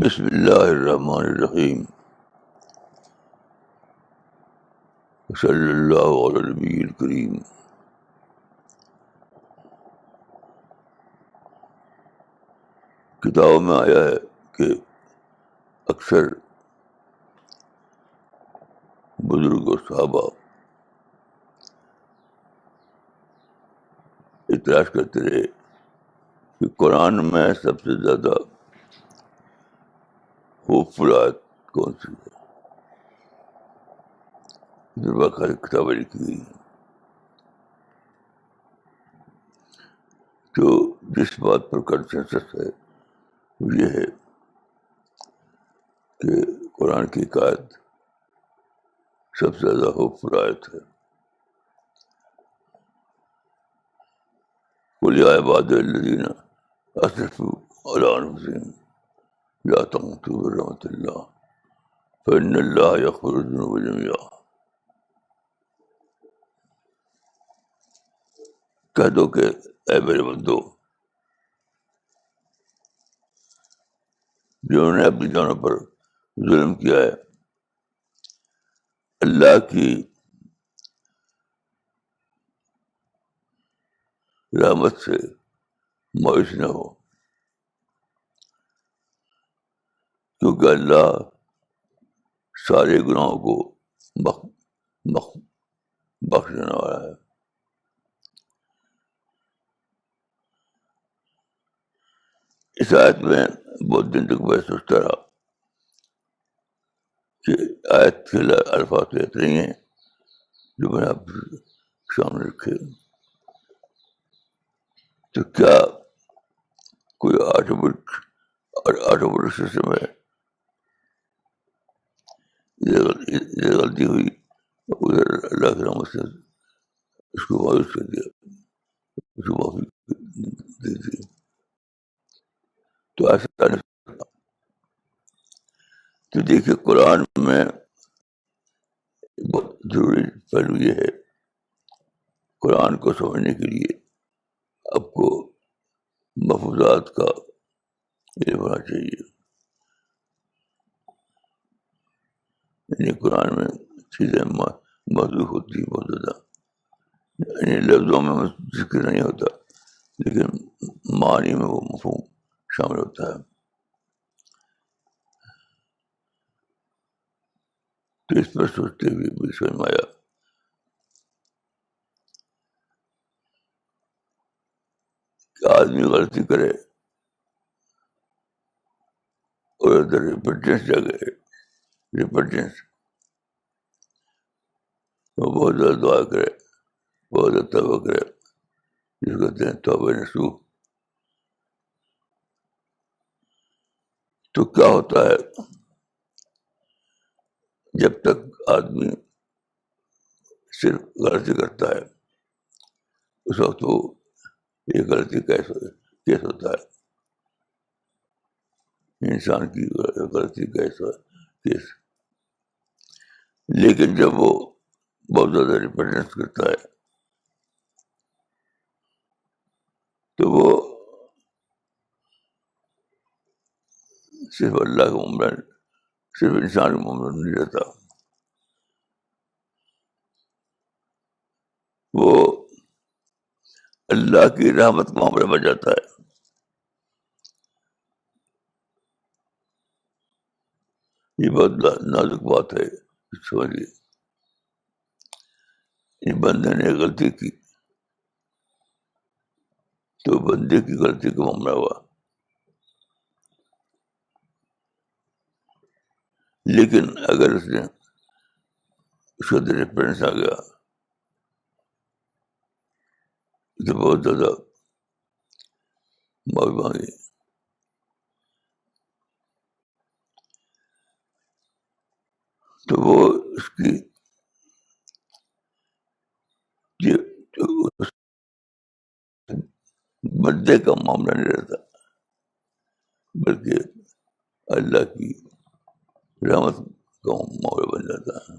بسم اللہ الرحمن الرحیم صلی اللہ علیہ نبی الکریم. کتابوں میں آیا ہے کہ اکثر بزرگ و صحابہ اعتراض کرتے رہے کہ قرآن میں سب سے زیادہ ہوپفل آیت کون سی ہے. خالی کتابیں لکھی گئی ہیں. تو جس بات پر کنسنسس ہے وہ یہ ہے کہ قرآن کی ایک آیت سب سے زیادہ ہوپفل آیت ہے. قل یا عباد الذین اسرفوا علی انفسہم لا تقنطوا من رحمۃ اللہ فإن اللہ یغفر الذنوب جميعا. کہہ دو کہ اے میرے بندو جنہوں نے اپنی جانوں پر ظلم کیا ہے اللہ کی رحمت سے مایوس نہ ہو، کیونکہ اللہ سارے گناہوں کو بخشنے والا ہے. اس آیت میں بہت دن تک میں سوچتا رہا کہ آیت کے الفاظ تو اتنے ہی ہیں جو میں نے آپ کے سامنے رکھے. تو کیا کوئی آٹومیٹک سسٹم ہے؟ ادھر غلطی ہوئی، ادھر اللہ کی رحمت سے اس کو مایوس کر دیا، اس کو معافی دے دی. تو ایسا نہیں. تو دیکھیے قرآن میں بہت ضروری پہلو یہ ہے، قرآن کو سمجھنے کے لیے آپ کو مفہومات کا علم ہونا چاہیے. یعنی قرآن میں چیزیں محدود ہوتی ہیں بہت زیادہ، یعنی لفظوں میں ذکر نہیں ہوتا لیکن معنی میں وہ مفہوم شامل ہوتا ہے. تو اس پر سوچتے ہوئے مجھے سمجھ میں آیا کہ آدمی غلطی کرے اور ادھر ریپٹنس جگہ ریپٹنس وہ بہت زیادہ دعا کرے، بہت زیادہ توبہ کرے، جس کو کہتے ہیں توبہ نصوح. تو کیا ہوتا ہے جب تک آدمی صرف غلطی کرتا ہے اس وقت وہ یہ غلطی کیس ہوتا ہے، انسان کی غلطی کیس. لیکن جب وہ بہت زیادہ ریپرزینٹ کرتا ہے تو وہ صرف اللہ کا معاملہ، صرف انسان کا معاملہ نہیں رہتا، وہ اللہ کی رحمت کا معاملہ بن جاتا ہے. یہ بہت نازک بات ہے، سمجھیے. یہ بندے نے غلطی کی تو بندے کی غلطی کا معاملہ ہوا، لیکن اگر اس کا ریفرنس آ گیا تو بہت زیادہ معافی مانگی. تو وہ اس کی اس بندے کا معاملہ نہیں رہتا بلکہ اللہ کی رحمت کا معاملہ بن جاتا ہے.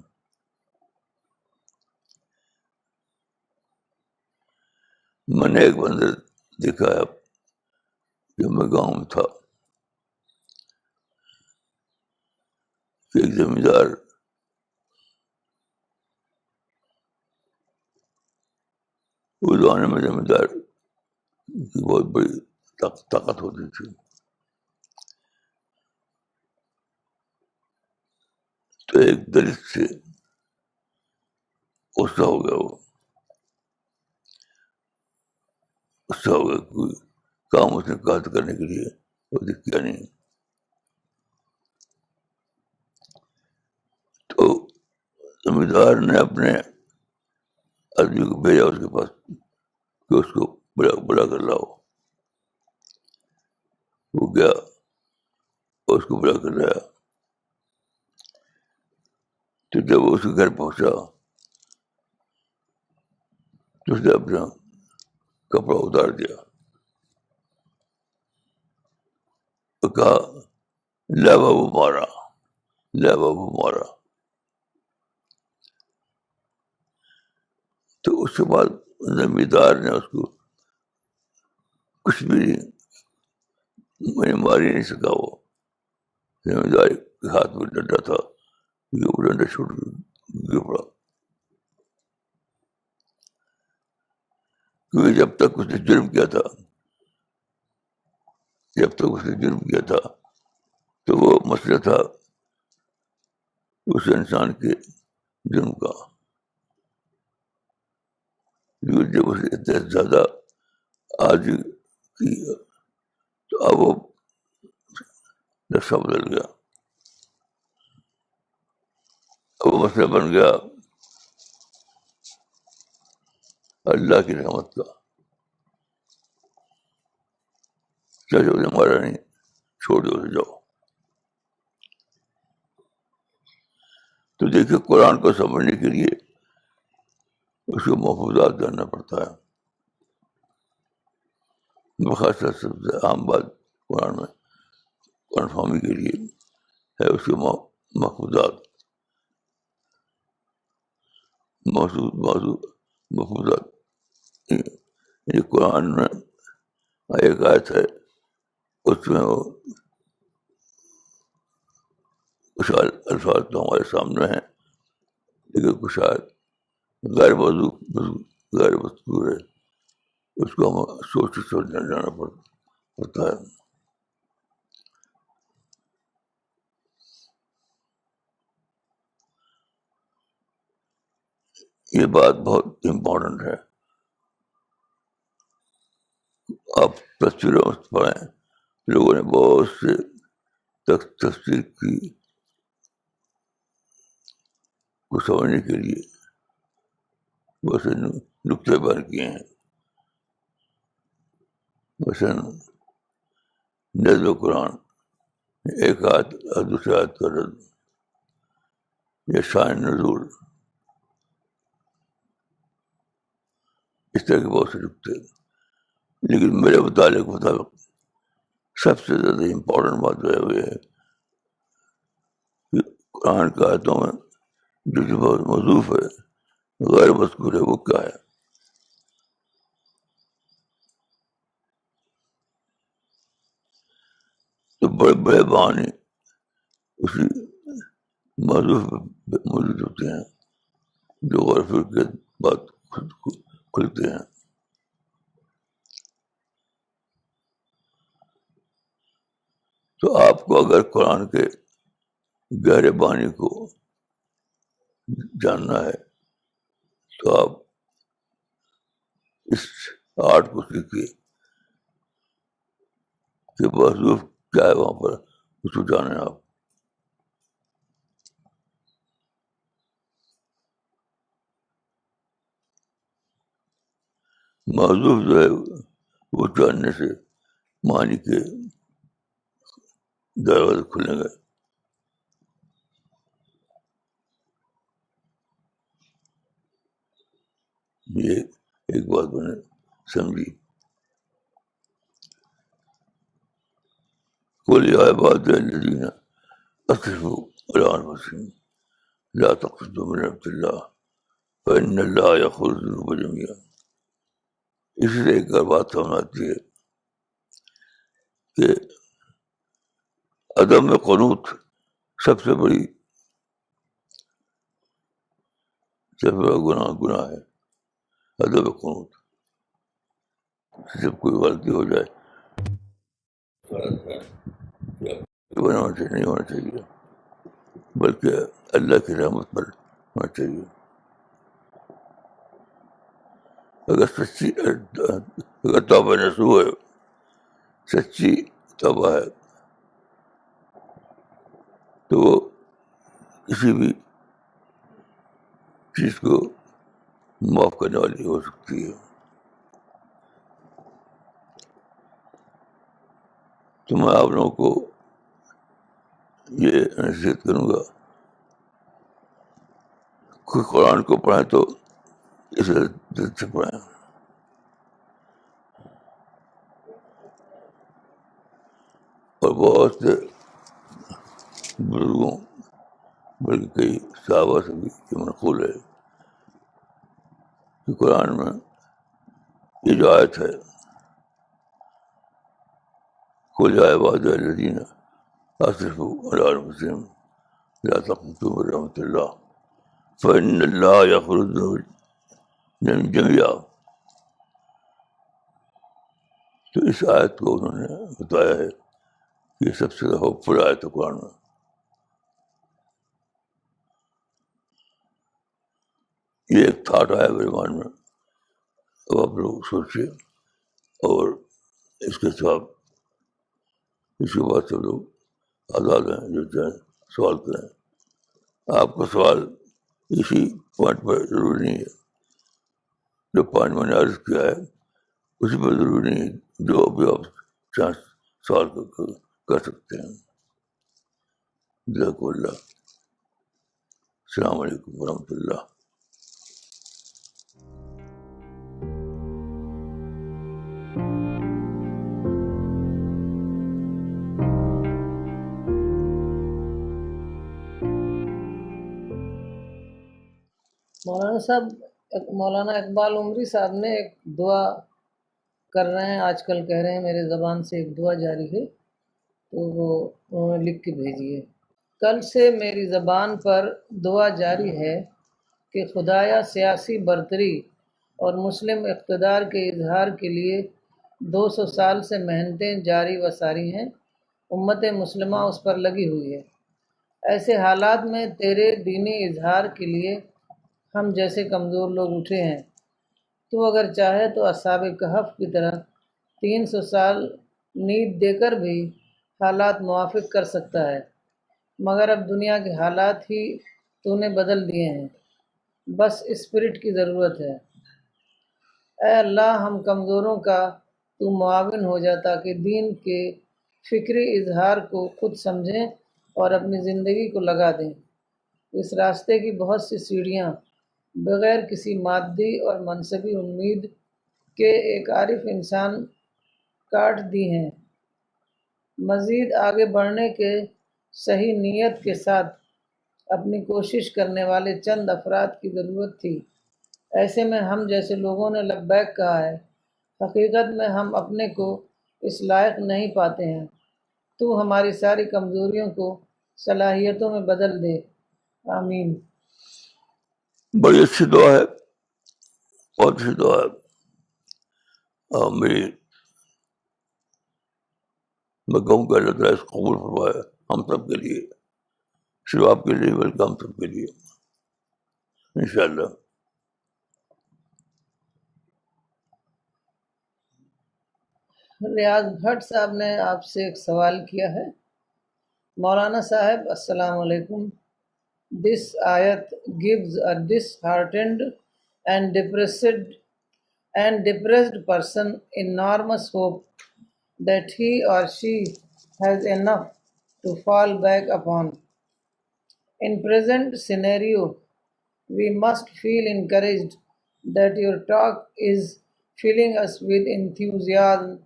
میں نے ایک منظر دیکھا ہے جب میں گاؤں میں تھا. کہ ایک زمیندار اس زمانے میں زمیندار کی بہت بڑی طاقت ہوتی تھی. تو ایک دلت سے غصہ ہو گیا، وہ غصہ ہو گیا. کوئی کام اس نے کہا تھا کرنے کے لیے، وہ کیا نہیں. تو زمیندار نے اپنے آدمی کو بھیجا اس کے پاس کہ اس کو بلا کر لاؤ. وہ گیا اور اس کو بلا کر لایا. تو جب وہ اس کے گھر پہنچا تو اس نے اپنا کپڑا اتار دیا اور کہا لا بابو مارا، لا بابو مارا. تو اس کے بعد زمیندار نے اس کو کچھ بھی نہیں، میں مار ہی نہیں سکا. وہ زمیندار کے ہاتھ میں ڈنڈا تھا، وہ ڈنڈا چھوٹ گر پڑا. کیونکہ جب تک اس نے جرم کیا تھا تو وہ مسئلہ تھا اس انسان کے جرم کا. جب اس نے اتنا زیادہ آج کی تو اب وہ نقشہ بدل گیا. اب وہ مسئلہ بن گیا اللہ کی رحمت کا. چاہے انہیں مارا نہیں، چھوڑ دو اسے، جاؤ. تو دیکھیے قرآن کو سمجھنے کے لیے اس کو محفوظات جاننا پڑتا ہے. بخاصہ سب سے عام بات قرآن میں قرآن فہمی کے لیے ہے اس کے محفوظات، محفوظات. یہ قرآن میں ایک آیت ہے، اس میں وہ کچھ الفاظ تو ہمارے سامنے ہیں لیکن کچھ آیت غیر مذکور ہے. اس کو ہم سوچ جانا پڑتا ہے. یہ بات بہت امپورٹنٹ ہے. آپ تفسیروں میں پڑھیں، لوگوں نے بہت سے تفسیر کی کو سمجھنے کے لیے بہت سے نقطے بیان کیے ہیں. مثلاً نظم قرآن، ایک آیت اور دوسری آیت کا رد، یا شان نزول، اس طرح کے بہت سے نقطے. لیکن میرے مطابق سب سے زیادہ امپورٹنٹ بات جو ہے وہ ہے کہ قرآن کی آیتوں میں جو بہت موضوع ہے، غیر مذکور ہے، وہ کیا ہے. تو بڑے بڑے معنی اسی موضوع پہ موجود ہوتے ہیں جو غور و فکر کے بعد خود کھلتے ہیں. تو آپ کو اگر قرآن کے گہرے معنی کو جاننا ہے تو آپ اس آرٹ کو سیکھیے کہ موضوع کیا ہے وہاں پر، اس کو جانیں آپ. موضوع جو ہے وہ جاننے سے معنی کے دروازے کھلیں گے. یہ ایک بات میں نے سمجھی. قل یا عبادی الذین اسرفوا علی انفسہم لا تقنطوا من رحمۃ اللہ فإن اللہ یغفر الذنوب جميعا. اسی سے ایک اور بات سمجھ آتی ہے کہ عدم قنوط سب سے بڑی سب گناہ ہے. ادب قنوت. جب کوئی غلطی ہو جائے نہیں ہونا چاہیے، بلکہ اللہ کی رحمت پر ہونا چاہیے. اگر توبہ نصوح ہے، سچی توبہ ہے، تو وہ کسی بھی چیز کو معاف کرنے والی ہو سکتی ہے. تو میں آپ لوگوں کو یہ نصیحت کروں گا کہ قرآن کو پڑھیں تو اس دل سے پڑھیں. اور بہت سے بزرگوں، بلکہ کئی صحابہ سے بھی یہ منقول ہے کہ قرآن میں یہ جو آیت ہے، قل یا عباد الذین اسرفوا علی انفسہم لا تقنطوا من رحمۃ اللہ فإن اللہ یغفر الذنوب جميعا. تو اس آیت کو انہوں نے بتایا ہے کہ یہ سب سے ہوپ فل آیت ہے قرآن میں. یہ ایک تھاٹ آیا میرے مان میں، اب آپ لوگ سوچیے، اور اس کے ساتھ اس کے بعد سب لوگ آزاد ہیں، جو چاہیں سوال کریں. آپ کا سوال اسی پوائنٹ پر ضروری نہیں ہے، جو پوائنٹ میں نے عرض کیا ہے اسی پر ضروری نہیں ہے، جو بھی آپ چاہیں سوال کر سکتے ہیں. جزاک اللہ. السلام علیکم ورحمۃ اللہ. مولانا صاحب، مولانا اقبال عمری صاحب نے ایک دعا کر رہے ہیں، آج کل کہہ رہے ہیں میرے زبان سے ایک دعا جاری ہے، تو وہ انہوں نے لکھ کے بھیجی ہے. کل سے میری زبان پر دعا جاری ہے کہ خدایا سیاسی برتری اور مسلم اقتدار کے اظہار کے لیے 200 سال سے محنتیں جاری و ساری ہیں، امت مسلمہ اس پر لگی ہوئی ہے. ایسے حالات میں تیرے دینی اظہار کے لیے ہم جیسے کمزور لوگ اٹھے ہیں. تو اگر چاہے تو اصحاب کہف کی طرح 300 سال نیند دے کر بھی حالات موافق کر سکتا ہے، مگر اب دنیا کے حالات ہی تو نے بدل دیے ہیں، بس اسپرٹ کی ضرورت ہے. اے اللہ، ہم کمزوروں کا تو معاون ہو جا تاکہ دین کے فکری اظہار کو خود سمجھیں اور اپنی زندگی کو لگا دیں. اس راستے کی بہت سی سیڑھیاں بغیر کسی مادی اور منصبی امید کے ایک عارف انسان کاٹ دی ہیں. مزید آگے بڑھنے کے صحیح نیت کے ساتھ اپنی کوشش کرنے والے چند افراد کی ضرورت تھی. ایسے میں ہم جیسے لوگوں نے لبیک کہا ہے. حقیقت میں ہم اپنے کو اس لائق نہیں پاتے ہیں. تو ہماری ساری کمزوریوں کو صلاحیتوں میں بدل دے. آمین. بڑی اچھی دعا ہے، بہت اچھی دعا ہے. میں کہوں کہ اللہ تعالیٰ اس کو قبول فرمائے ہم سب کے لیے، صرف آپ کے لیے بلکہ ہم سب کے لیے انشاءاللہ. ریاض بھٹ صاحب نے آپ سے ایک سوال کیا ہے. مولانا صاحب السلام علیکم. This ayat gives a disheartened and depressed person enormous hope that he or she has enough to fall back upon. In present scenario, we must feel encouraged that your talk is filling us with enthusiasm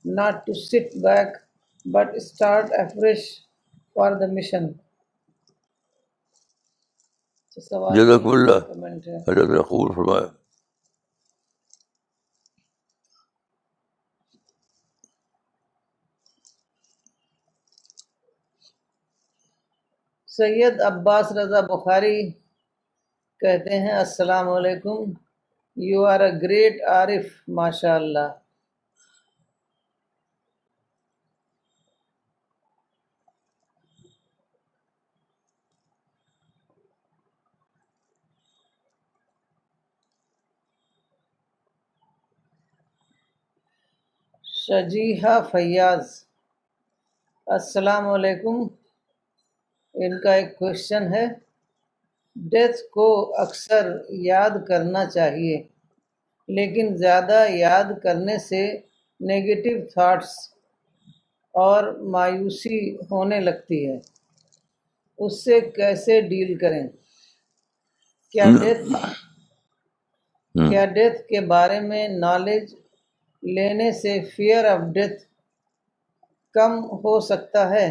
not to sit back but start afresh for the mission. سوال جزاک اللہ. Comment ہے. اللہ تعالیٰ قبول فرمائے. سید عباس رضا بخاری کہتے ہیں السلام علیکم، یو آر اے گریٹ عارف، ماشاء اللہ. شجیحہ فیاض، السلام علیکم. ان کا ایک کوشچن ہے، ڈیتھ کو اکثر یاد کرنا چاہیے لیکن زیادہ یاد کرنے سے نیگیٹو تھاٹس اور مایوسی ہونے لگتی ہے، اس سے کیسے ڈیل کریں؟ کیا ڈیتھ کے بارے میں نالج لینے سے فیئر آف ڈیتھ کم ہو سکتا ہے؟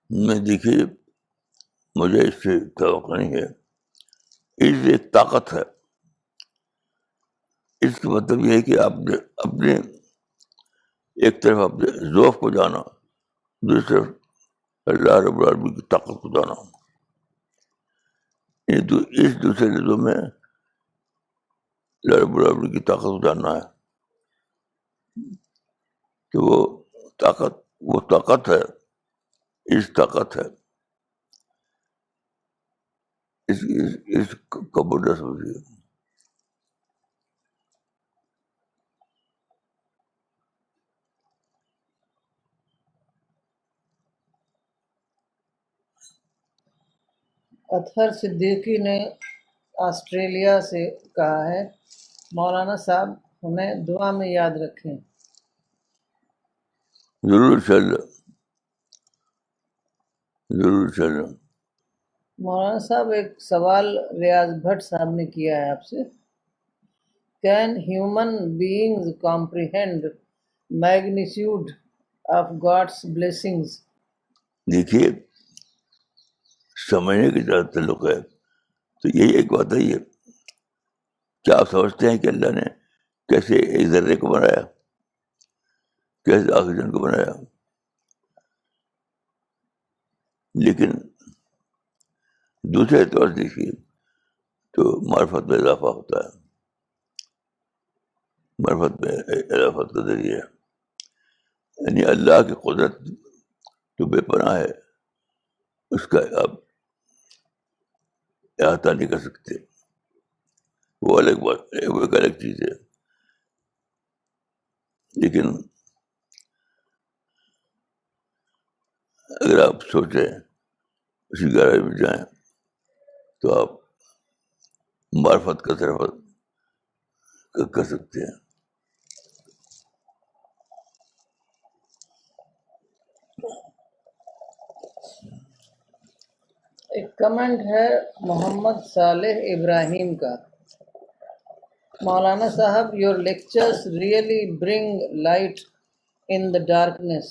میں دیکھیے، مجھے اس سے توقع نہیں ہے. اس ایک طاقت ہے. اس کا مطلب یہ ہے کہ آپ نے اپنے ایک طرف اپنے ذوق کو جانا، دوسری طرف اللہ رب العالمین کی طاقت کو جانا. اس دوسرے لفظوں میں اللہ رب العالمین کی طاقت کو جاننا ہے کہ وہ طاقت ہے، اس طاقت ہے، اس قبول نہ سمجھیے. اطہر صدیقی نے آسٹریلیا سے کہا ہے، مولانا صاحب ہمیں دعا میں یاد رکھیں. ضرور انشاءاللہ، ضرور انشاءاللہ. مولانا صاحب ایک سوال ریاض بھٹ صاحب نے کیا ہے آپ سے، can human beings comprehend magnitude of God's blessings? دیکھیے، سمجھنے کے جہاں تعلق ہے تو یہی ایک بات ہے. یہ کیا آپ سمجھتے ہیں کہ اللہ نے کیسے ایک ذرے کو بنایا، کیسے آکسیجن کو بنایا؟ لیکن دوسرے طور سے دیکھیے تو معرفت میں اضافہ ہوتا ہے. معرفت میں اضافت کا ذریعہ یعنی اللہ کی قدرت جو بے پناہ ہے، اس کا آپ احاطہ نہیں کر سکتے. وہ الگ بات، وہ ایک الگ چیز ہے. لیکن اگر آپ سوچیں، اسی گہرائی میں جائیں تو آپ معرفت کا طرف کر سکتے ہیں. ایک کمنٹ ہے محمد صالح ابراہیم کا، Maulana Sahab your lectures really bring light in the darkness,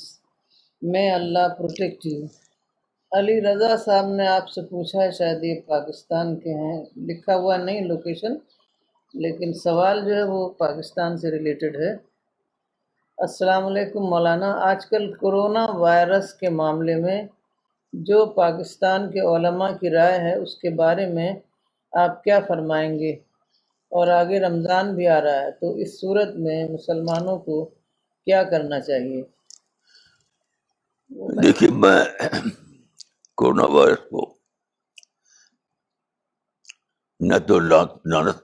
may Allah protect you. Ali Raza Sahab نے آپ سے پوچھا ہے، شاید یہ پاکستان کے ہیں، لکھا ہوا نہیں لوکیشن، لیکن سوال جو ہے وہ پاکستان سے ریلیٹڈ ہے. السلام علیکم مولانا، آج کل کرونا وائرس کے معاملے میں جو پاکستان کے علماء کی رائے ہے اس کے بارے میں آپ کیا فرمائیں گے؟ اور آگے رمضان بھی آ رہا ہے تو اس صورت میں مسلمانوں کو کیا کرنا چاہیے؟ دیکھیے، میں کورونا وائرس کو نہ تو لعنت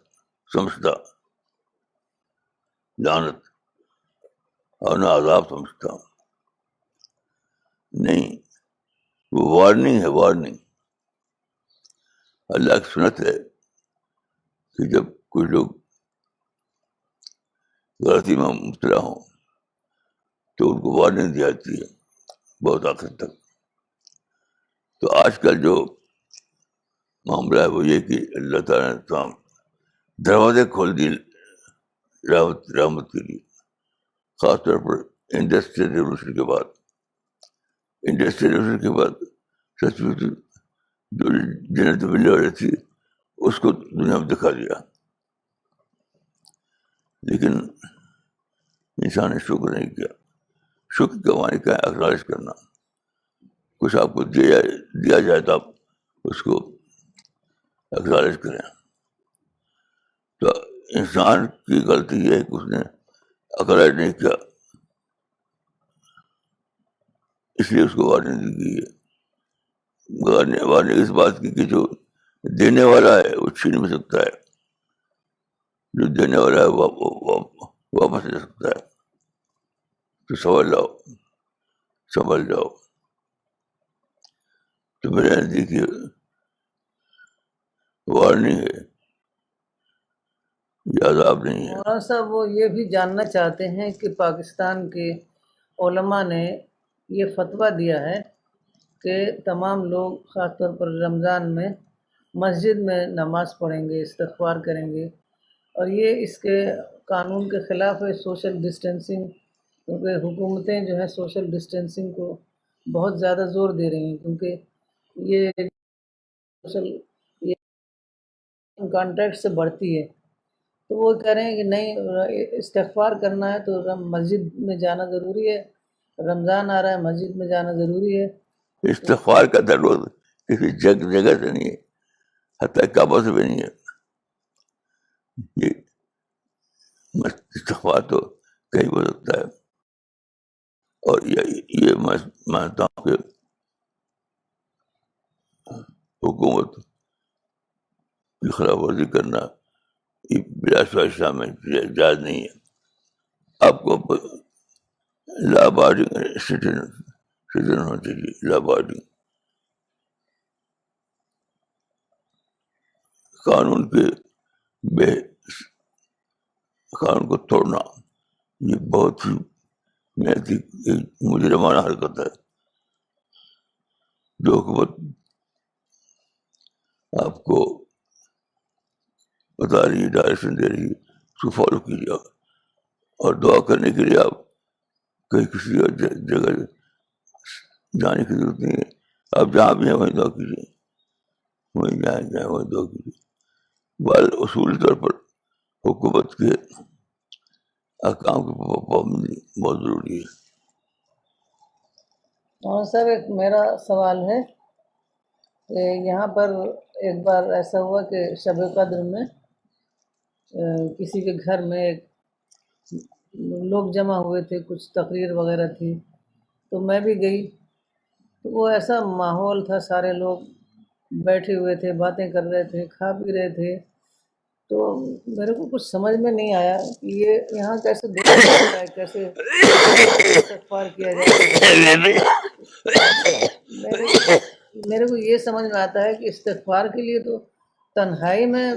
سمجھتا، لعنت، اور نہ عذاب سمجھتا. نہیں، وہ وارننگ ہے، وارننگ. اللہ کی سنت ہے کہ جب کچھ لوگ غلطی میں مبتلا ہوں تو ان کو وارننگ دی جاتی ہے بہت آخر تک. تو آج کل جو معاملہ ہے وہ یہ کہ اللہ تعالیٰ نے تمام دروازے کھول دیے رحمت کے لیے، خاص طور پر انڈسٹریل ریولوشن کے بعد. انڈسٹریل ریولوشن کے بعد سچ میں جو جنت ملنے والی تھی اس کو دنیا میں دکھا دیا. لیکن انسان نے شکر نہیں کیا. شکر کا معنی کا اخراج کرنا. کچھ آپ کو دیا جائے تو آپ اس کو ایکنالج کریں. تو انسان کی غلطی یہ ہے کہ اس نے ایکنالج نہیں کیا, اس لیے اس کو وارننگ دی گئی ہے. وارننگ اس بات کی کہ جو دینے والا ہے وہ چھین بھی سکتا ہے, جو دینے والا ہے وہ واپس لے سکتا ہے. تو سمجھ جاؤ. تو میرے نزدیک وارننگ ہے, یہ عذاب نہیں ہے. مولانا صاحب وہ یہ بھی جاننا چاہتے ہیں کہ پاکستان کے علماء نے یہ فتویٰ دیا ہے کہ تمام لوگ خاص طور پر رمضان میں مسجد میں نماز پڑھیں گے, استغفار کریں گے, اور یہ اس کے قانون کے خلاف ہے. سوشل ڈسٹینسنگ, کیونکہ حکومتیں جو ہیں سوشل ڈسٹینسنگ کو بہت زیادہ زور دے رہی ہیں, کیونکہ یہ کانٹیکٹ سے بڑھتی ہے. تو وہ کہہ رہے ہیں کہ نہیں, استغفار کرنا ہے تو مسجد میں جانا ضروری ہے, رمضان آ رہا ہے مسجد میں جانا ضروری ہے. استغفار کا ضرورت کسی جگہ سے نہیں ہے, حتیٰ کعبہ سے بھی نہیں ہے. یہ استغفار تو کہیں ہو سکتا ہے. اور یہ میں مانتا ہوں کہ حکومت کی خلاف ورزی کرنا یہ بلا شبہ میں جائز نہیں ہے. آپ کو لا ابائڈنگ سٹیزن ہونا چاہیے. لا ابائڈنگ قانون کو توڑنا یہ بہت ہی مجرمانہ حرکت ہے. جو حکومت آپ کو بتا رہی ہے, ڈائریکشن دے رہی ہے, اس کو فالو کیجیے. اور دعا کرنے کے لیے آپ کہیں کسی جگہ جانے کی ضرورت نہیں ہے. آپ جہاں بھی ہیں وہیں دعا کیجیے, وہیں جائیں وہیں دعا کیجیے. اصولی طور پر حکومت کے احکام کی پابندی بہت ضروری ہے. اور سر ایک میرا سوال ہے کہ یہاں پر ایک بار ایسا ہوا کہ شب قدر میں کسی کے گھر میں ایک لوگ جمع ہوئے تھے, کچھ تقریر وغیرہ تھی, تو میں بھی گئی. تو وہ ایسا ماحول تھا, سارے لوگ بیٹھے ہوئے تھے, باتیں کر رہے تھے, کھا پی رہے تھے. تو میرے کو کچھ سمجھ میں نہیں آیا کہ یہ یہاں کیسے دعا ہوتا ہے, کیسے استغفار کیا جائے. میرے کو یہ سمجھ میں آتا ہے کہ استغفار کے لیے تو تنہائی میں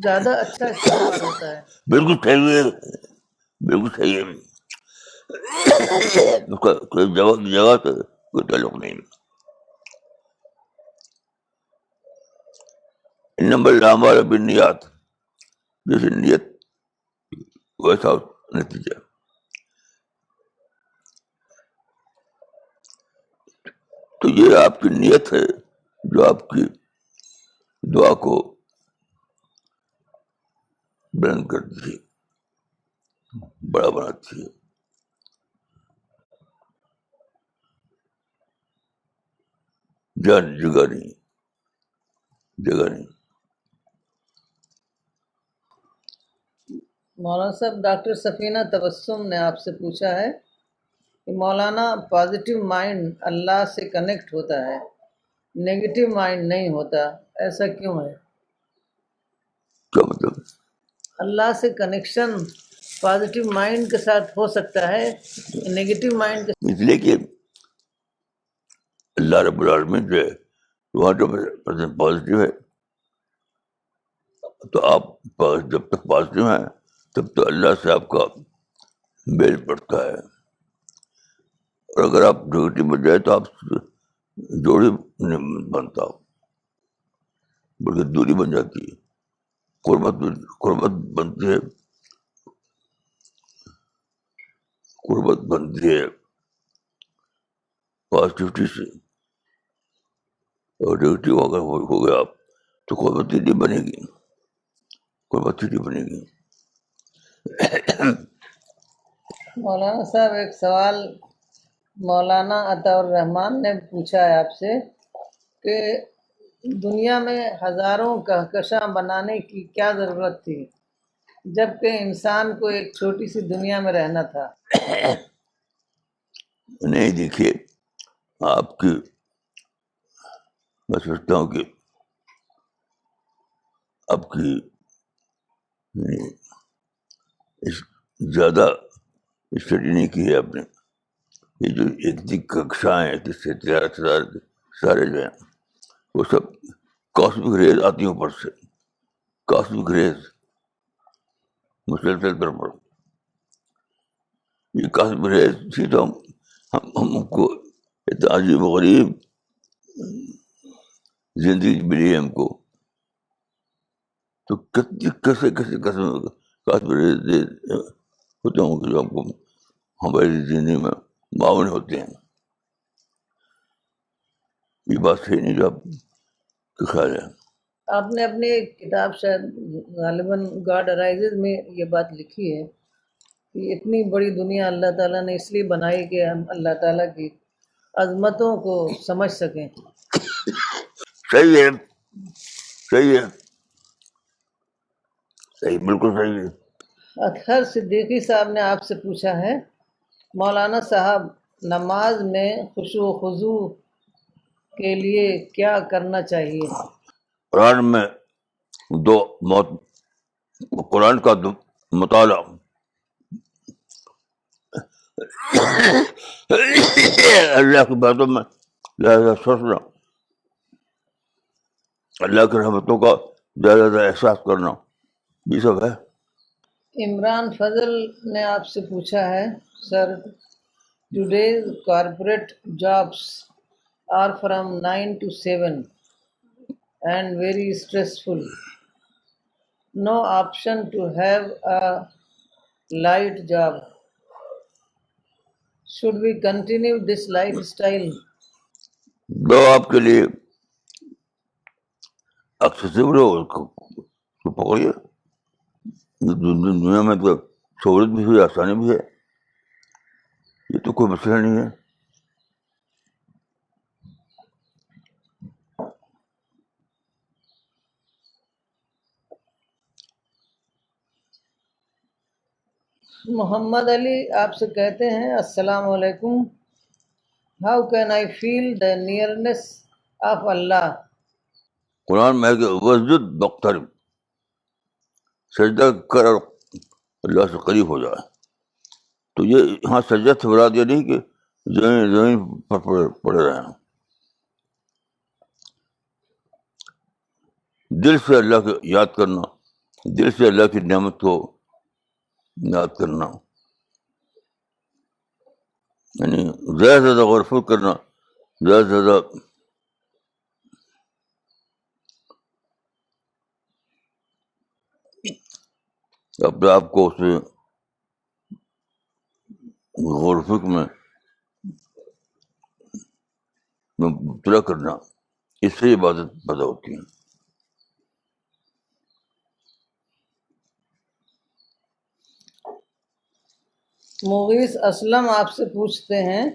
زیادہ اچھا استغفار ہوتا ہے. بالکل صحیح ہے, بالکل صحیح ہے. کوئی جگہ تو کوئی تعلق نہیں. نمبر الاعمال بالنیات, جیسے نیت ویسا نتیجہ. تو یہ آپ کی نیت ہے جو آپ کی دعا کو بلند کرتی ہے, بڑا بناتی ہے. جگہ نہیں. مولانا صاحب, ڈاکٹر سفینہ تبسم نے آپ سے پوچھا ہے کہ مولانا پازیٹیو مائنڈ اللہ سے کنیکٹ ہوتا ہے, نیگیٹو مائنڈ نہیں ہوتا, ایسا کیوں ہے؟ کیا مطلب؟ اللہ سے کنیکشن پازیٹیو مائنڈ کے ساتھ ہو سکتا ہے, نیگیٹو مائنڈ کے اس لیے کہ اللہ رب العالمین جو ہے وہ 100% پازیٹیو ہے. تو آپ جب تک پازیٹیو ہیں تب تو اللہ سے آپ کا میل پڑتا ہے. اور اگر آپ نیگیٹو بن جائے تو آپ جوڑی نہیں بنتا, بلکہ دوری بن جاتی ہے. قربت بنتی ہے پازیٹیوٹی سے. اور نیگیٹو اگر ہو گیا آپ تو قربت ہی نہیں بنے گی, مولانا صاحب ایک سوال مولانا عطا الرحمان نے پوچھا ہے آپ سے کہ دنیا میں ہزاروں کہکشاں بنانے کی کیا ضرورت تھی جبکہ انسان کو ایک چھوٹی سی دنیا میں رہنا تھا؟ نہیں دیکھیے، آپ کی میں سمجھتا ہوں کہ آپ کی زیادہ اسٹڈی نہیں کی ہے آپ نے. یہ جو ایک ککشاں ہیں جس سے سارے جو ہیں وہ سب کاسمک ریز آتی ہیں اوپر سے، کاسمک ریز مسلسل پر یہ کاسمک ریز تھی تو ہم کو اتنا عجیب و غریب زندگی ملی ہے ہم کو. تو کتنی کیسے قسم کاسمک ریز ہوتے ہوں کہ جو ہم کو ہماری زندگی میں معاون ہوتے ہیں. یہ بات صحیح نہیں جو آپ کا خیال ہے. آپ نے اپنی ایک کتاب شاید غالباً گاڈ ارائزز میں یہ بات لکھی ہے کہ اتنی بڑی دنیا اللہ تعالیٰ نے اس لیے بنائی کہ ہم اللہ تعالیٰ کی عظمتوں کو سمجھ سکیں. صحیح ہے، صحیح ہے، صحیح، بالکل صحیح ہے. اطہر صدیقی صاحب نے آپ سے پوچھا ہے، مولانا صاحب نماز میں خشوع و خضوع کے لیے کیا کرنا چاہیے؟ قرآن میں دو موت، قرآن کا مطالعہ، اللہ کی باتوں میں زیادہ سوچنا، اللہ کی رحمتوں کا زیادہ احساس کرنا، یہ سب ہے. عمران فضل نے آپ سے پوچھا ہے، sir today's corporate jobs are from 9 to 7 and very stressful. No option to have a light job. Should we continue this lifestyle? جو آپ کے لیے ایکسیسیبل ہو اس کو پکڑیے. دنیا میں تو سہولت بھی ہے، آسانی بھی ہے، یہ تو کوئی مسئلہ نہیں ہے. محمد علی آپ سے کہتے ہیں، السلام علیکم. How can I feel the nearness of Allah? قرآن میں ہے کہ وسجد واقترب، سجدہ کر اور اللہ سے قریب ہو جائے. تو یہ یہاں سجدہ سے مراد یہ نہیں کہ زمین پر پڑے رہے، دل سے اللہ کو یاد کرنا، دل سے اللہ کی نعمت کو یاد کرنا، یعنی زیادہ سے زیادہ غور و فکر کرنا، زیادہ سے زیادہ اپنے آپ کو اس میں غور و فکر میں مبتلا کرنا، اس سے عبادت پیدا ہوتی ہے. مغیث اسلم آپ سے پوچھتے ہیں،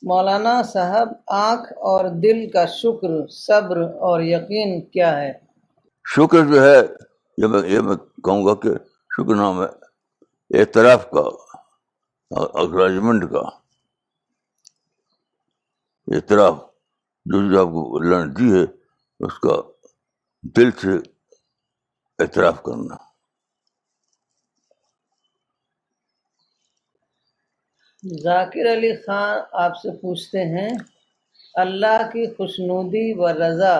مولانا صاحب آنکھ اور دل کا شکر، صبر اور یقین کیا ہے؟ شکر جو ہے یہ میں کہوں گا کہ شکر نام ہے اعتراف کا، اکنالجمنٹ کا، اعتراف جو چیز آپ کو اللہ نے دی ہے اس کا دل سے اعتراف کرنا. ذاکر علی خان آپ سے پوچھتے ہیں، اللہ کی خوشنودی و رضا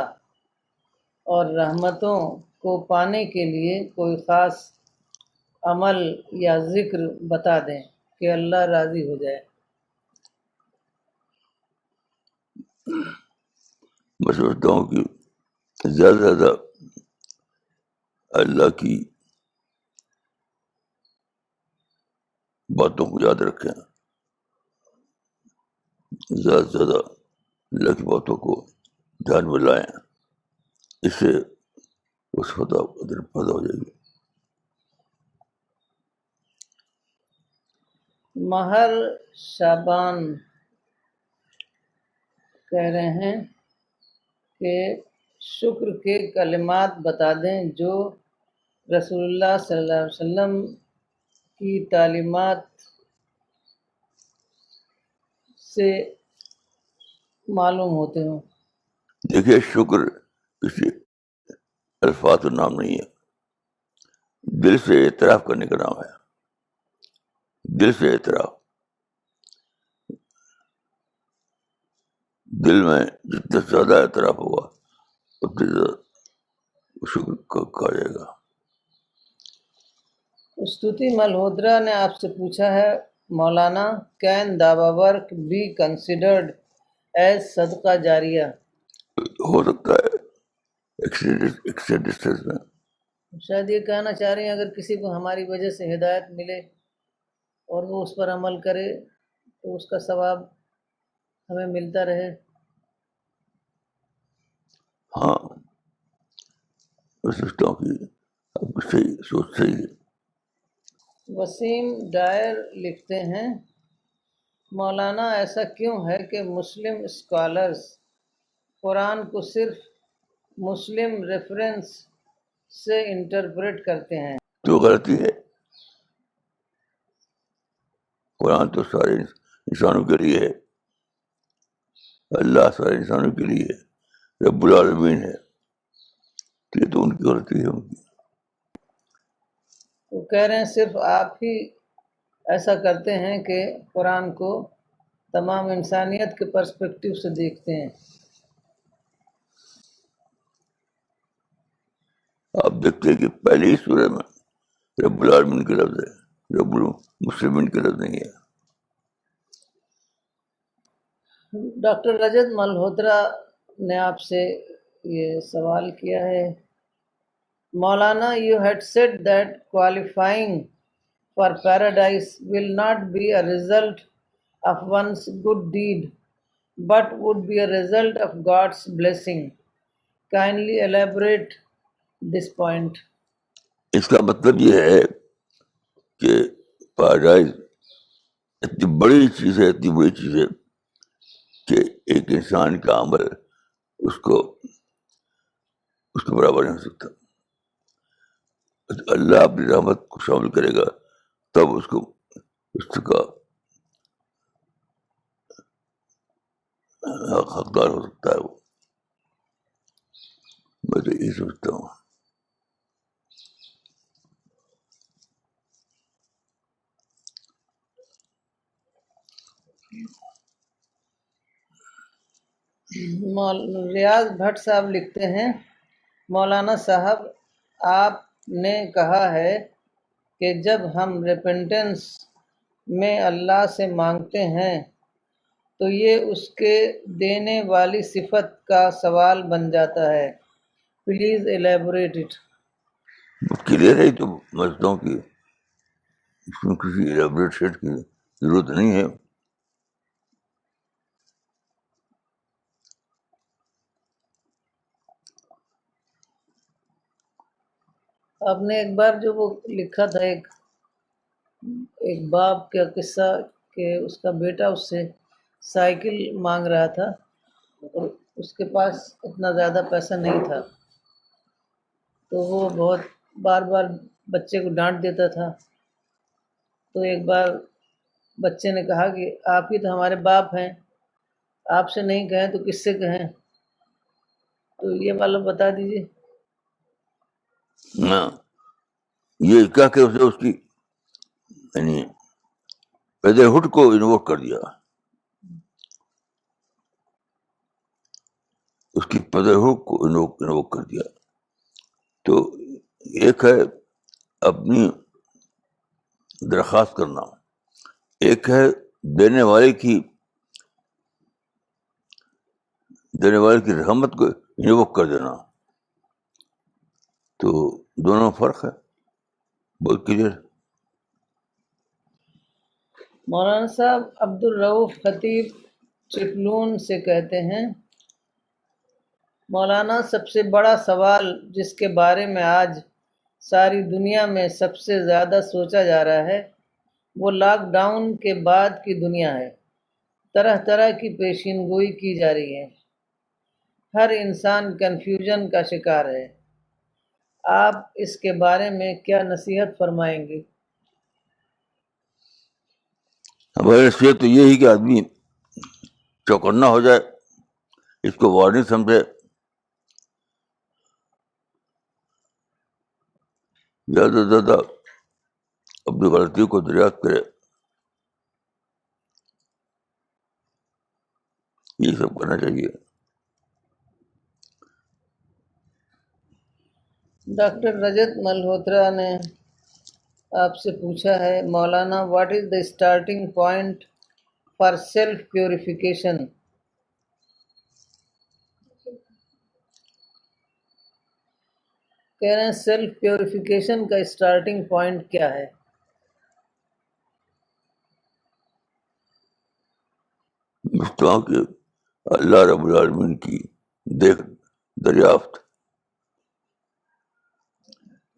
اور رحمتوں کو پانے کے لیے کوئی خاص عمل یا ذکر بتا دیں کہ اللہ راضی ہو جائے. میں سمجھتا ہوں کہ زیادہ سے زیادہ اللہ کی باتوں کو یاد رکھیں، زیادہ سے زیادہ اللہ کی باتوں کو دھیان میں لائیں، اس سے اس پیدا ہو جائے گی. مہر شابان کہہ رہے ہیں، کہ شکر کے کلمات بتا دیں جو رسول اللہ صلی اللہ علیہ وسلم کی تعلیمات سے معلوم ہوتے ہوں. دیکھیے شکر کسی الفاظ کا نام نہیں ہے، دل سے اعتراف کرنے کا نام ہے. دل سے اعتراف، دل میں جتنا زیادہ اعتراف ہوگا اتنا زیادہ شکر کہا جائے گا. استوتی ملہوترا نے آپ سے پوچھا ہے مولانا کین دعوی ورک بی کنسیڈرڈ ایز صدقہ جاریہ؟ ہو سکتا ہے ایکسیڈنٹ ڈسٹینس میں. شاید یہ کہنا چاہ رہے ہیں اگر کسی کو ہماری وجہ سے ہدایت ملے اور وہ اس پر عمل کرے تو اس کا ثواب ہمیں ملتا رہے. ہاں میں سوچتا ہوں کہ آپ کی صحیح سوچ صحیح ہے. وسیم ڈائر لکھتے ہیں مولانا ایسا کیوں ہے کہ مسلم اسکالرز قرآن کو صرف مسلم ریفرنس سے انٹرپریٹ کرتے ہیں؟ تو غلطی ہے. قرآن تو سارے انسانوں کے لیے ہے، اللہ سارے انسانوں کے لیے ہے، رب العالمین ہے. تو یہ تو ان کی غلطی ہے ان کی. وہ کہہ رہے ہیں صرف آپ ہی ایسا کرتے ہیں کہ قرآن کو تمام انسانیت کے پرسپیکٹیو سے دیکھتے ہیں. آپ دیکھتے ہیں کہ پہلے ہی سورہ میں رب العالمین کے لفظ ہے، رب المسلمین کے لفظ نہیں ہے. ڈاکٹر رجت ملہوترا نے آپ سے یہ سوال کیا ہے مولانا you had said that qualifying for paradise will not be a result of one's good deed but would be a result of God's blessing. Kindly elaborate this point. اس کا مطلب یہ ہے کہ پیراڈائز اتنی بڑی چیز ہے، اتنی بڑی چیز ہے کہ ایک انسان کا عمل اس کے برابر نہیں ہو سکتا. اللہ اپنی رحمت کو شامل کرے گا تب اس کا حقدار ہو سکتا ہے. وہ میں تو یہی سوچتا ہوں. ریاض بھٹ صاحب لکھتے ہیں مولانا صاحب آپ نے کہا ہے کہ جب ہم ریپنٹنس میں اللہ سے مانگتے ہیں تو یہ اس کے دینے والی صفت کا سوال بن جاتا ہے. Please elaborate it. کلیئر ہے تو میں سمجھتا ہوں کہ اس میں کسی ایلیبریٹ شیٹ کی ضرورت نہیں ہے. آپ نے ایک بار جو وہ لکھا تھا ایک باپ کا قصہ کہ اس کا بیٹا اس سے سائیکل مانگ رہا تھا اور اس کے پاس اتنا زیادہ پیسہ نہیں تھا تو وہ بہت بار بار بچے کو ڈانٹ دیتا تھا. تو ایک بار بچے نے کہا کہ آپ ہی تو ہمارے باپ ہیں، آپ سے نہیں کہیں تو کس سے کہیں؟ تو یہ والا بتا دیجیے. ہاں یہ کیا کہ اس کی یعنی پیدرہڈ کو انووک کر دیا، اس کی پیدرہڈ کو انووک کر دیا. تو ایک ہے اپنی درخواست کرنا، ایک ہے دینے والے کی رحمت کو انووک کر دینا. تو دونوں فرق ہے بہت کلیئر. مولانا صاحب عبدالرؤف خطیب چپلون سے کہتے ہیں مولانا سب سے بڑا سوال جس کے بارے میں آج ساری دنیا میں سب سے زیادہ سوچا جا رہا ہے وہ لاک ڈاؤن کے بعد کی دنیا ہے. طرح طرح کی پیشین گوئی کی جا رہی ہے. ہر انسان کنفیوژن کا شکار ہے. آپ اس کے بارے میں کیا نصیحت فرمائیں گے؟ ہماری نصیحت تو یہ ہے کہ آدمی چوکنا ہو جائے، اس کو وارننگ سمجھے، زیادہ سے زیادہ اپنی غلطیوں کو دریافت کرے. یہ سب کرنا چاہیے. ڈاکٹر رجت ملہوترا نے آپ سے پوچھا ہے، مولانا what is the starting point for self purification? کہہ رہے ہیں سیلف پیوریفیکیشن کا اسٹارٹنگ پوائنٹ کیا ہے؟ مستوں کہ اللہ رب العالمین کی دریافت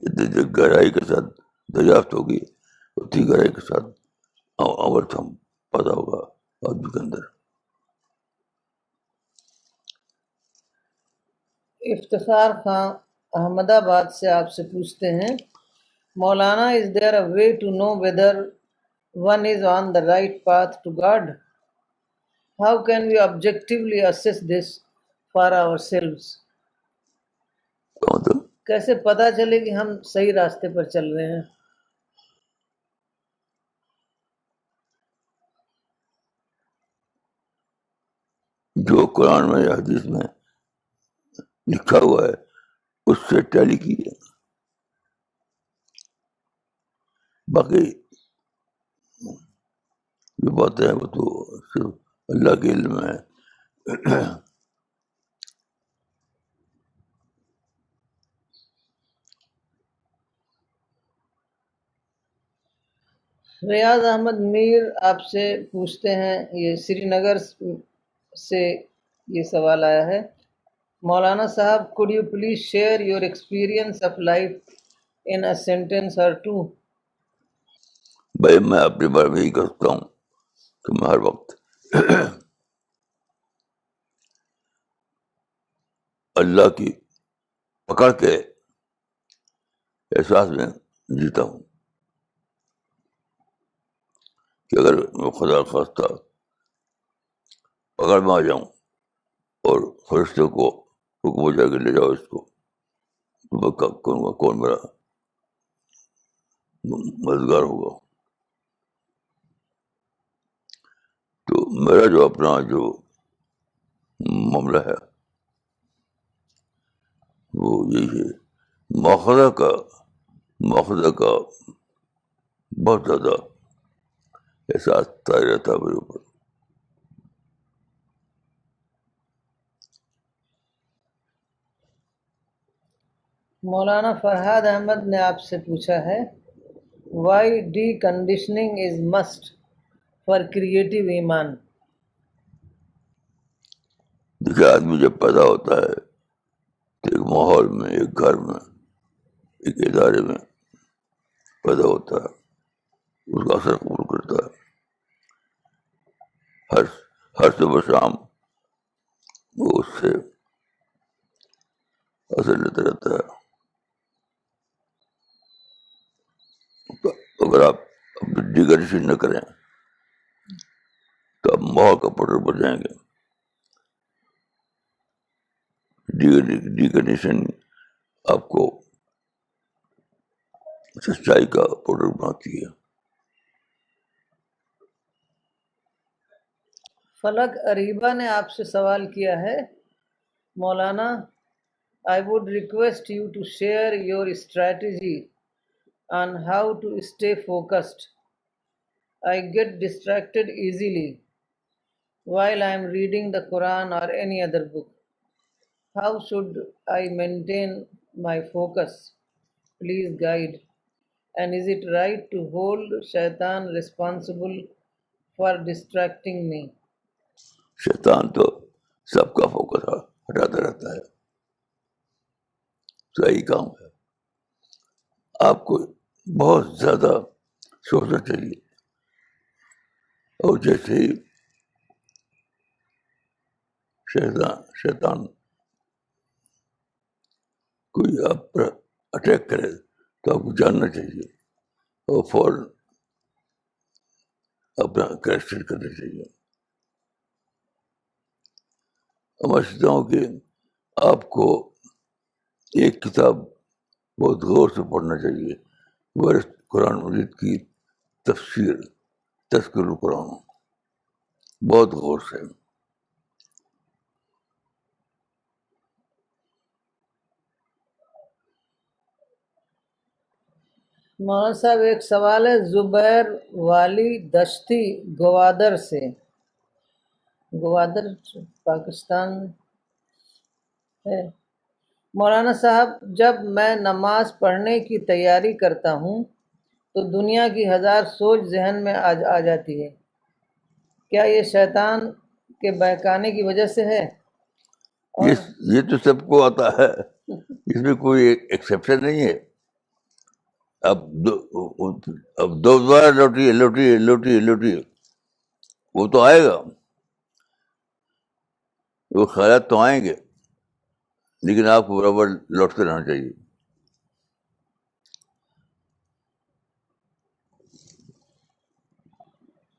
جتنی گہرائی کے ساتھ دریافت ہوگی اتنی گہرائی کے ساتھ امرت ہم پیدا ہوگا آدمی کے اندر. افتخار خان احمد آباد سے آپ سے پوچھتے ہیں، Maulana is there a way to know whether one is on the right path to God? How can we objectively assess this for آور سیلوز؟ مطلب کیسے پتہ چلے کہ ہم صحیح راستے پر چل رہے ہیں؟ جو قرآن میں یا حدیث میں لکھا ہوا ہے اس سے ٹیلی کیجیے. باقی جو باتیں ہیں وہ تو صرف اللہ کے علم میں ہے. ریاض احمد میر آپ سے پوچھتے ہیں، یہ سری نگر سے یہ سوال آیا ہے، مولانا صاحب could you please share your experience of life in a sentence or two؟ بھائی میں اپنے بارے میں یہی کہہ سکتا ہوں کہ میں ہر وقت اللہ کی پکڑ کے احساس میں جیتا ہوں کہ اگر میں خدا خواستہ پکڑ میں آ جاؤں اور فرشتوں کو حکم ہو جائے کہ لے جاؤ اس کو، تو میں کہوں گا کون میرا مددگار ہوگا. تو میرا جو اپنا جو معاملہ ہے وہ یہی ہے، مواخذہ کا بہت زیادہ احساس طاری رہتا ہے میرے اوپر. مولانا فرحاد احمد نے آپ سے پوچھا ہے، why deconditioning is must for creative ایمان؟ دیکھیے آدمی جب پیدا ہوتا ہے تو ایک ماحول میں، ایک گھر میں، ایک ادارے میں پیدا ہوتا ہے، اس کا اثر قبول کرتا ہے. ہر صبح شام وہ اس سے اثر لیتا رہتا ہے. تو اگر آپ اپنی ڈیکنیشن نہ کریں تو آپ ماحول کا پٹر بن جائیں گے. ڈیکنیشن آپ کو سچائی کا پاؤڈر بناتی ہے. فلک اریبا نے آپ سے سوال کیا ہے، مولانا I would request you to share your strategy on how to stay focused. I get distracted easily while I am reading the Quran or any other book. How should I maintain my focus? Please guide. And is it right to hold Shaitan responsible for distracting me? شیطان تو سب کا focus ہٹاتا رہتا ہے. صحیح کام ہے، آپ کو بہت زیادہ سوچنا چاہیے. اور جیسے ہی شیطان کوئی آپ پر اٹیک کرے تو آپ کو جاننا چاہیے اور فوراً اپنا کریکشن کرنا چاہیے. میں سمجھتا ہوں کہ آپ کو ایک کتاب بہت غور سے پڑھنا چاہیے، وہ قرآن مجید کی تفسیر تذکر القرآن، بہت غور سے. مولانا صاحب ایک سوال ہے زبیر والی دشتی گوادر سے. گوادر پاکستان ہے. مولانا صاحب جب میں نماز پڑھنے کی تیاری کرتا ہوں تو دنیا کی ہزار سوچ ذہن میں آ جاتی ہے، کیا یہ شیطان کے بہکانے کی وجہ سے ہے؟ یہ تو سب کو آتا ہے، اس میں کوئی ایکسیپشن نہیں ہے. اب دوبارہ لوٹیے وہ تو آئے گا، وہ خیالات تو آئیں گے، لیکن آپ کو برابر لوٹتے رہنا چاہیے.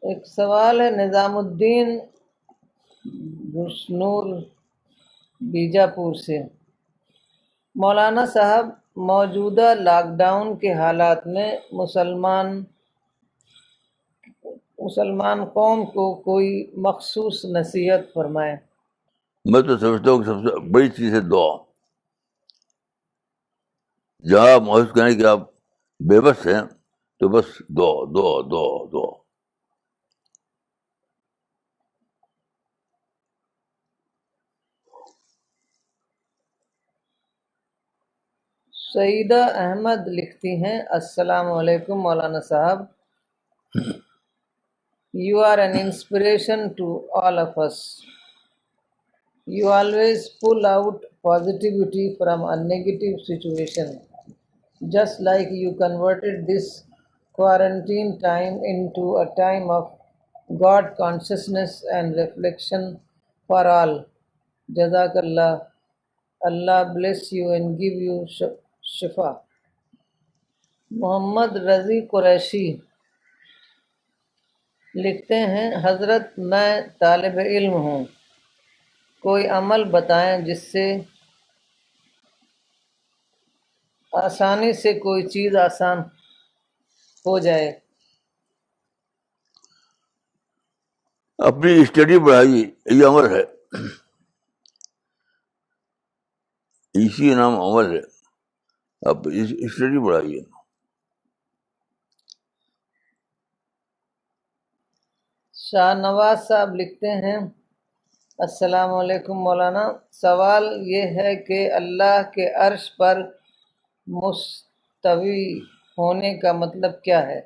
ایک سوال ہے نظام الدین بشنور بیجاپور سے. مولانا صاحب موجودہ لاک ڈاؤن کے حالات میں مسلمان قوم کو کوئی مخصوص نصیحت فرمائیں. میں تو سمجھتا ہوں کہ سب سے بڑی چیز ہے دعا. جہاں آپ محسوس کریں کہ آپ بے بس ہیں تو بس دعا دعا دعا دعا. سعیدہ احمد لکھتی ہیں السلام علیکم مولانا صاحب، You are an inspiration to all of us. You always pull out positivity from a negative situation, just like you converted this quarantine time into a time of God consciousness and reflection for all. Jazakallah. Allah bless you and give you shifa. محمد رضی قریشی لکھتے ہیں حضرت میں طالب علم ہوں، کوئی عمل بتائیں جس سے آسانی سے کوئی چیز آسان ہو جائے. اپنی اسٹڈی بڑھائیے، یہ عمل ہے، اسی نام عمل ہے. آپ اسٹڈی بڑھائیے. شاہ نواز صاحب لکھتے ہیں السلام علیکم مولانا، سوال یہ ہے کہ اللہ کے عرش پر مستوی ہونے کا مطلب کیا ہے؟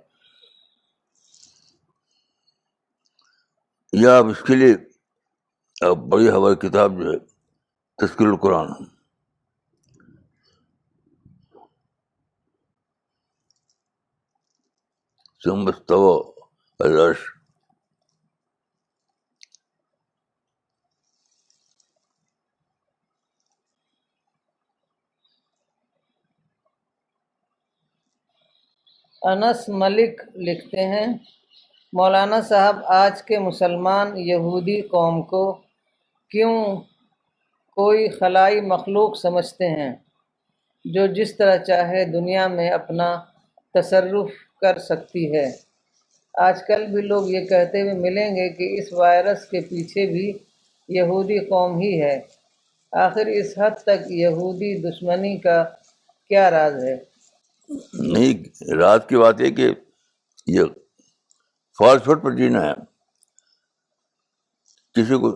یا آپ اس کے لیے بڑی ہماری کتاب جو ہے تذکر القرآن، ثم استوى على العرش. انس ملک لکھتے ہیں مولانا صاحب آج کے مسلمان یہودی قوم کو کیوں کوئی خلائی مخلوق سمجھتے ہیں جو جس طرح چاہے دنیا میں اپنا تصرف کر سکتی ہے؟ آج کل بھی لوگ یہ کہتے ہوئے ملیں گے کہ اس وائرس کے پیچھے بھی یہودی قوم ہی ہے. آخر اس حد تک یہودی دشمنی کا کیا راز ہے؟ نہیں، رات کی بات ہے کہ یہ فالس ہوڈ پر جینا ہے، کسی کو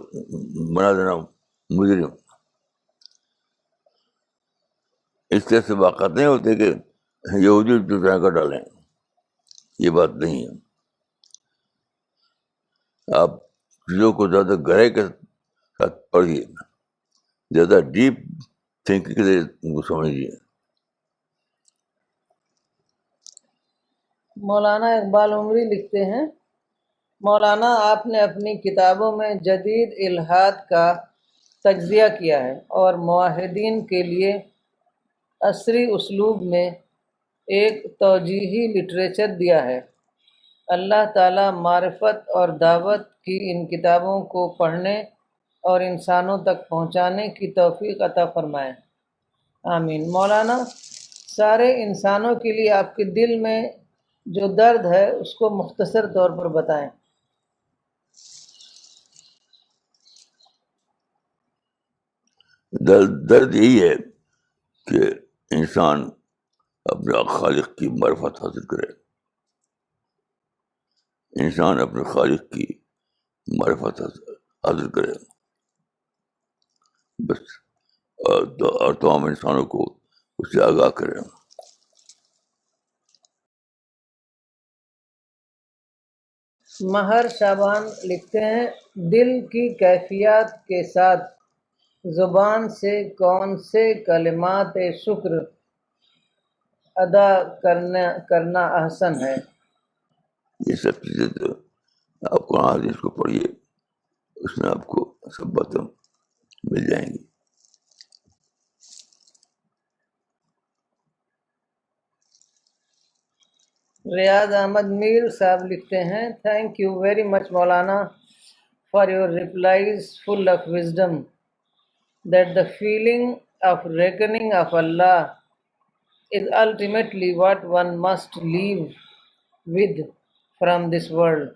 بنا دینا مجرم. اس طرح سے واقعات نہیں ہوتے کہ یہودی دوسرا کر ڈالیں، یہ بات نہیں ہے. آپ چیزوں کو زیادہ گہرائی کے ساتھ پڑھیے، زیادہ ڈیپ تھنکنگ کے لیے ان کو سمجھیے. مولانا اقبال عمری لکھتے ہیں مولانا آپ نے اپنی کتابوں میں جدید الحاد کا تجزیہ کیا ہے اور موحدین کے لیے عصری اسلوب میں ایک توجیہی لٹریچر دیا ہے۔ اللہ تعالیٰ معرفت اور دعوت کی ان کتابوں کو پڑھنے اور انسانوں تک پہنچانے کی توفیق عطا فرمائے، آمین۔ مولانا، سارے انسانوں کے لیے آپ کے دل میں جو درد ہے اس کو مختصر طور پر بتائیں۔ درد یہی ہے کہ انسان اپنے خالق کی معرفت حاصل کرے، انسان اپنے خالق کی معرفت حاصل کرے بس، اور تمام انسانوں کو اس سے آگاہ کرے۔ مہر شابان لکھتے ہیں، دل کی کیفیات کے ساتھ زبان سے کون سے کلمات شکر ادا کرنا احسن ہے؟ یہ سب چیزیں تو آپ قرآن حدیث کو پڑھیے، اس میں آپ کو سب باتیں مل جائیں گی۔ ریاض احمد میر صاحب لکھتے ہیں، thank you very much Maulana for your replies full of wisdom that the feeling of reckoning of Allah is ultimately what one must live with from this world.